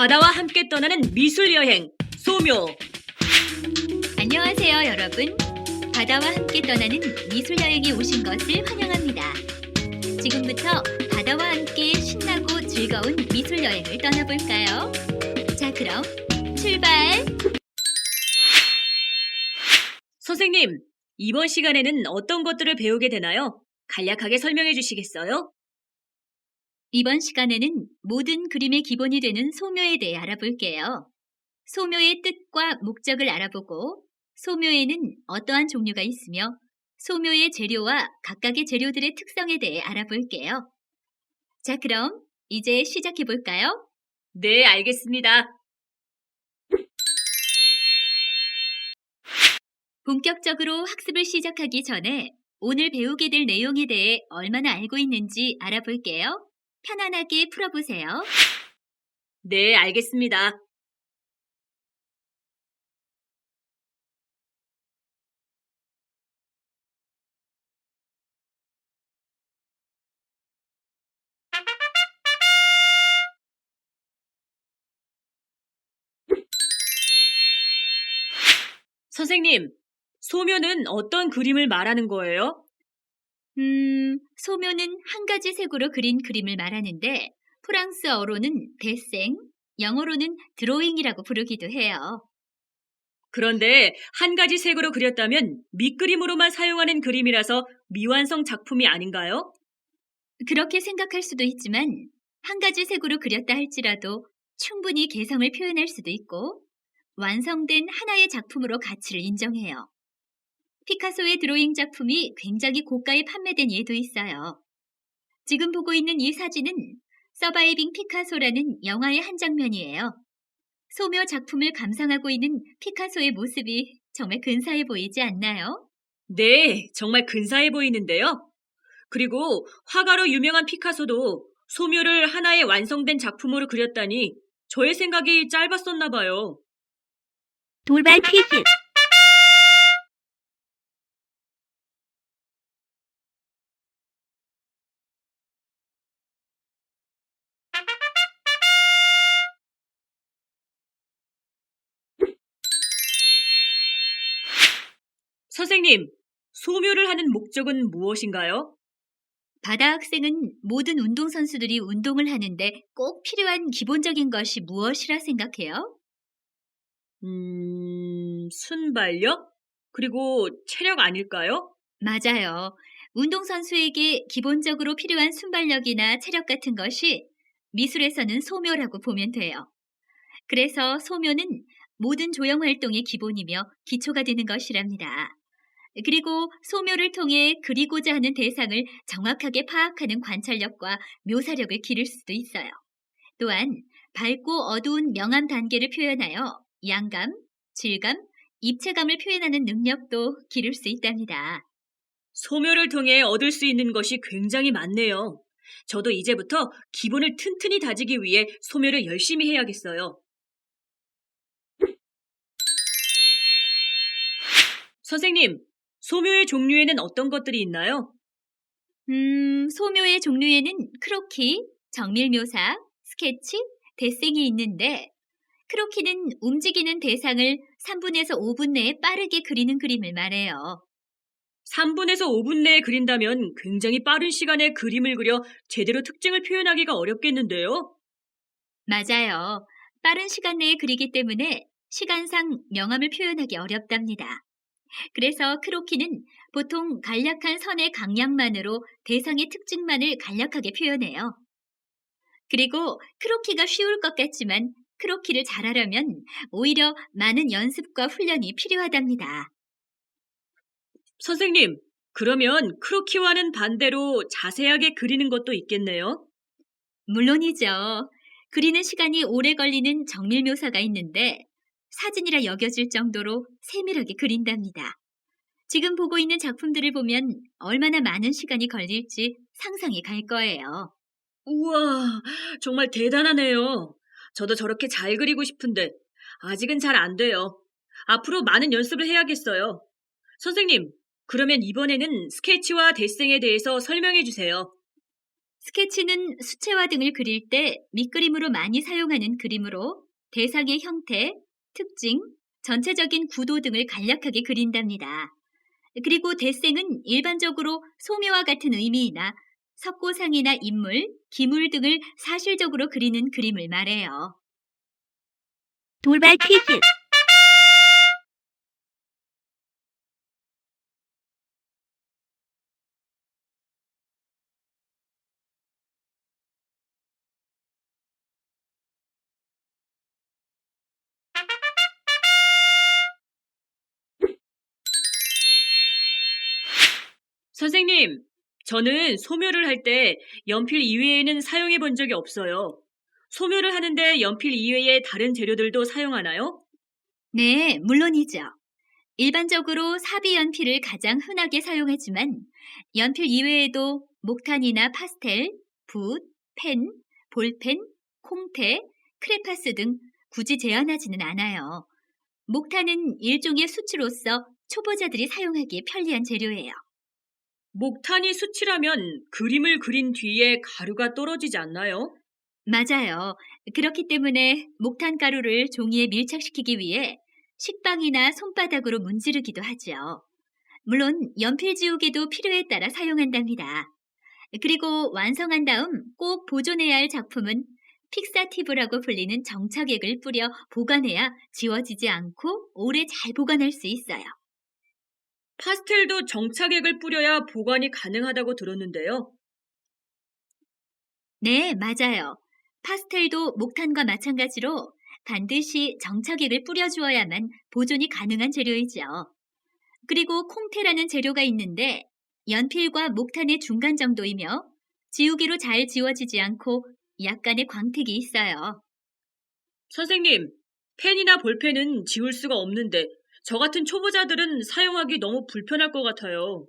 바다와 함께 떠나는 미술 여행, 소묘. 안녕하세요, 여러분. 바다와 함께 떠나는 미술 여행에 오신 것을 환영합니다. 지금부터 바다와 함께 신나고 즐거운 미술 여행을 떠나볼까요? 자, 그럼 출발! 선생님, 이번 시간에는 어떤 것들을 배우게 되나요? 간략하게 설명해 주시겠어요? 이번 시간에는 모든 그림의 기본이 되는 소묘에 대해 알아볼게요. 소묘의 뜻과 목적을 알아보고 소묘에는 어떠한 종류가 있으며 소묘의 재료와 각각의 재료들의 특성에 대해 알아볼게요. 자, 그럼 이제 시작해 볼까요? 네, 알겠습니다. 본격적으로 학습을 시작하기 전에 오늘 배우게 될 내용에 대해 얼마나 알고 있는지 알아볼게요. 편안하게 풀어보세요. 네, 알겠습니다. 선생님, 소묘는 어떤 그림을 말하는 거예요? 소묘는 한 가지 색으로 그린 그림을 말하는데 프랑스어로는 데생, 영어로는 드로잉이라고 부르기도 해요. 그런데 한 가지 색으로 그렸다면 밑그림으로만 사용하는 그림이라서 미완성 작품이 아닌가요? 그렇게 생각할 수도 있지만 한 가지 색으로 그렸다 할지라도 충분히 개성을 표현할 수도 있고 완성된 하나의 작품으로 가치를 인정해요. 피카소의 드로잉 작품이 굉장히 고가에 판매된 예도 있어요. 지금 보고 있는 이 사진은 서바이빙 피카소라는 영화의 한 장면이에요. 소묘 작품을 감상하고 있는 피카소의 모습이 정말 근사해 보이지 않나요? 네, 정말 근사해 보이는데요. 그리고 화가로 유명한 피카소도 소묘를 하나의 완성된 작품으로 그렸다니 저의 생각이 짧았었나 봐요. 돌발 퀴즈! 선생님, 소묘를 하는 목적은 무엇인가요? 바다 학생은 모든 운동선수들이 운동을 하는데 꼭 필요한 기본적인 것이 무엇이라 생각해요? 순발력? 그리고 체력 아닐까요? 맞아요. 운동선수에게 기본적으로 필요한 순발력이나 체력 같은 것이 미술에서는 소묘라고 보면 돼요. 그래서 소묘는 모든 조형 활동의 기본이며 기초가 되는 것이랍니다. 그리고 소묘를 통해 그리고자 하는 대상을 정확하게 파악하는 관찰력과 묘사력을 기를 수도 있어요. 또한 밝고 어두운 명암 단계를 표현하여 양감, 질감, 입체감을 표현하는 능력도 기를 수 있답니다. 소묘를 통해 얻을 수 있는 것이 굉장히 많네요. 저도 이제부터 기본을 튼튼히 다지기 위해 소묘를 열심히 해야겠어요. 선생님, 소묘의 종류에는 어떤 것들이 있나요? 소묘의 종류에는 크로키, 정밀묘사, 스케치, 데생이 있는데 크로키는 움직이는 대상을 3분에서 5분 내에 빠르게 그리는 그림을 말해요. 3분에서 5분 내에 그린다면 굉장히 빠른 시간에 그림을 그려 제대로 특징을 표현하기가 어렵겠는데요? 맞아요. 빠른 시간 내에 그리기 때문에 시간상 명암을 표현하기 어렵답니다. 그래서 크로키는 보통 간략한 선의 강약만으로 대상의 특징만을 간략하게 표현해요. 그리고 크로키가 쉬울 것 같지만 크로키를 잘하려면 오히려 많은 연습과 훈련이 필요하답니다. 선생님, 그러면 크로키와는 반대로 자세하게 그리는 것도 있겠네요? 물론이죠. 그리는 시간이 오래 걸리는 정밀묘사가 있는데 사진이라 여겨질 정도로 세밀하게 그린답니다. 지금 보고 있는 작품들을 보면 얼마나 많은 시간이 걸릴지 상상이 갈 거예요. 우와, 정말 대단하네요. 저도 저렇게 잘 그리고 싶은데 아직은 잘 안 돼요. 앞으로 많은 연습을 해야겠어요. 선생님, 그러면 이번에는 스케치와 데생에 대해서 설명해 주세요. 스케치는 수채화 등을 그릴 때 밑그림으로 많이 사용하는 그림으로 대상의 형태, 특징, 전체적인 구도 등을 간략하게 그린답니다. 그리고 대생은 일반적으로 소묘와 같은 의미이나 석고상이나 인물, 기물 등을 사실적으로 그리는 그림을 말해요. 돌발 퀴즈. 선생님, 저는 소묘를 할 때 연필 이외에는 사용해 본 적이 없어요. 소묘를 하는데 연필 이외에 다른 재료들도 사용하나요? 네, 물론이죠. 일반적으로 사비 연필을 가장 흔하게 사용하지만 연필 이외에도 목탄이나 파스텔, 붓, 펜, 볼펜, 콩테, 크레파스 등 굳이 제한하지는 않아요. 목탄은 일종의 수치로서 초보자들이 사용하기에 편리한 재료예요. 목탄이 수치라면 그림을 그린 뒤에 가루가 떨어지지 않나요? 맞아요. 그렇기 때문에 목탄 가루를 종이에 밀착시키기 위해 식빵이나 손바닥으로 문지르기도 하죠. 물론 연필 지우개도 필요에 따라 사용한답니다. 그리고 완성한 다음 꼭 보존해야 할 작품은 픽사티브라고 불리는 정착액을 뿌려 보관해야 지워지지 않고 오래 잘 보관할 수 있어요. 파스텔도 정착액을 뿌려야 보관이 가능하다고 들었는데요. 네, 맞아요. 파스텔도 목탄과 마찬가지로 반드시 정착액을 뿌려주어야만 보존이 가능한 재료이죠. 그리고 콩테라는 재료가 있는데 연필과 목탄의 중간 정도이며 지우개로 잘 지워지지 않고 약간의 광택이 있어요. 선생님, 펜이나 볼펜은 지울 수가 없는데 저 같은 초보자들은 사용하기 너무 불편할 것 같아요.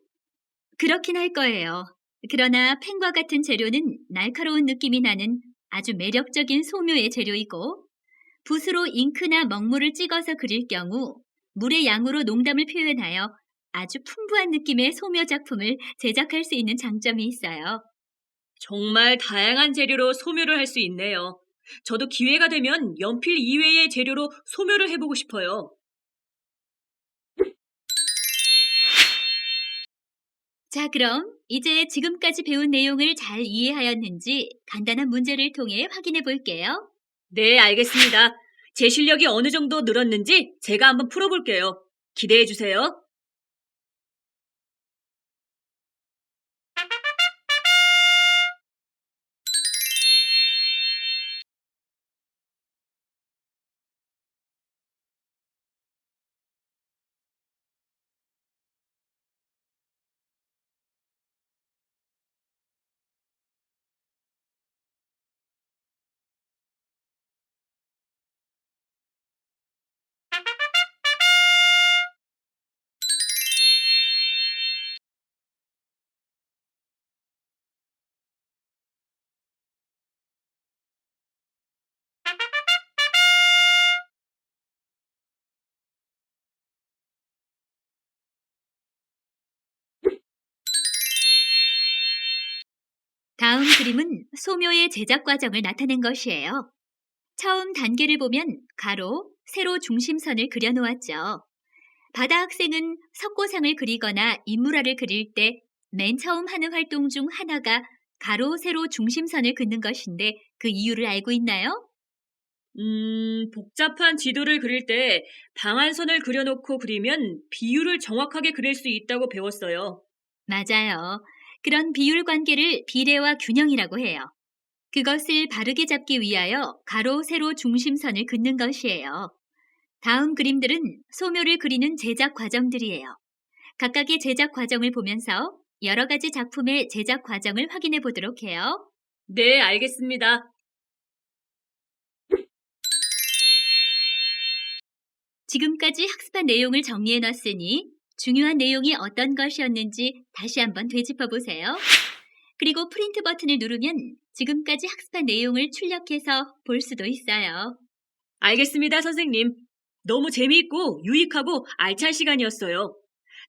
그렇긴 할 거예요. 그러나 펜과 같은 재료는 날카로운 느낌이 나는 아주 매력적인 소묘의 재료이고 붓으로 잉크나 먹물을 찍어서 그릴 경우 물의 양으로 농담을 표현하여 아주 풍부한 느낌의 소묘 작품을 제작할 수 있는 장점이 있어요. 정말 다양한 재료로 소묘를 할 수 있네요. 저도 기회가 되면 연필 이외의 재료로 소묘를 해보고 싶어요. 자, 그럼 이제 지금까지 배운 내용을 잘 이해하였는지 간단한 문제를 통해 확인해 볼게요. 네, 알겠습니다. 제 실력이 어느 정도 늘었는지 제가 한번 풀어볼게요. 기대해 주세요. 다음 그림은 소묘의 제작 과정을 나타낸 것이에요. 처음 단계를 보면 가로, 세로 중심선을 그려놓았죠. 바다 학생은 석고상을 그리거나 인물화를 그릴 때 맨 처음 하는 활동 중 하나가 가로, 세로 중심선을 긋는 것인데 그 이유를 알고 있나요? 복잡한 지도를 그릴 때 방한선을 그려놓고 그리면 비율을 정확하게 그릴 수 있다고 배웠어요. 맞아요. 그런 비율 관계를 비례와 균형이라고 해요. 그것을 바르게 잡기 위하여 가로, 세로 중심선을 긋는 것이에요. 다음 그림들은 소묘를 그리는 제작 과정들이에요. 각각의 제작 과정을 보면서 여러 가지 작품의 제작 과정을 확인해 보도록 해요. 네, 알겠습니다. 지금까지 학습한 내용을 정리해 놨으니 중요한 내용이 어떤 것이었는지 다시 한번 되짚어 보세요. 그리고 프린트 버튼을 누르면 지금까지 학습한 내용을 출력해서 볼 수도 있어요. 알겠습니다, 선생님. 너무 재미있고 유익하고 알찬 시간이었어요.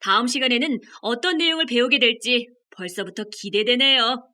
다음 시간에는 어떤 내용을 배우게 될지 벌써부터 기대되네요.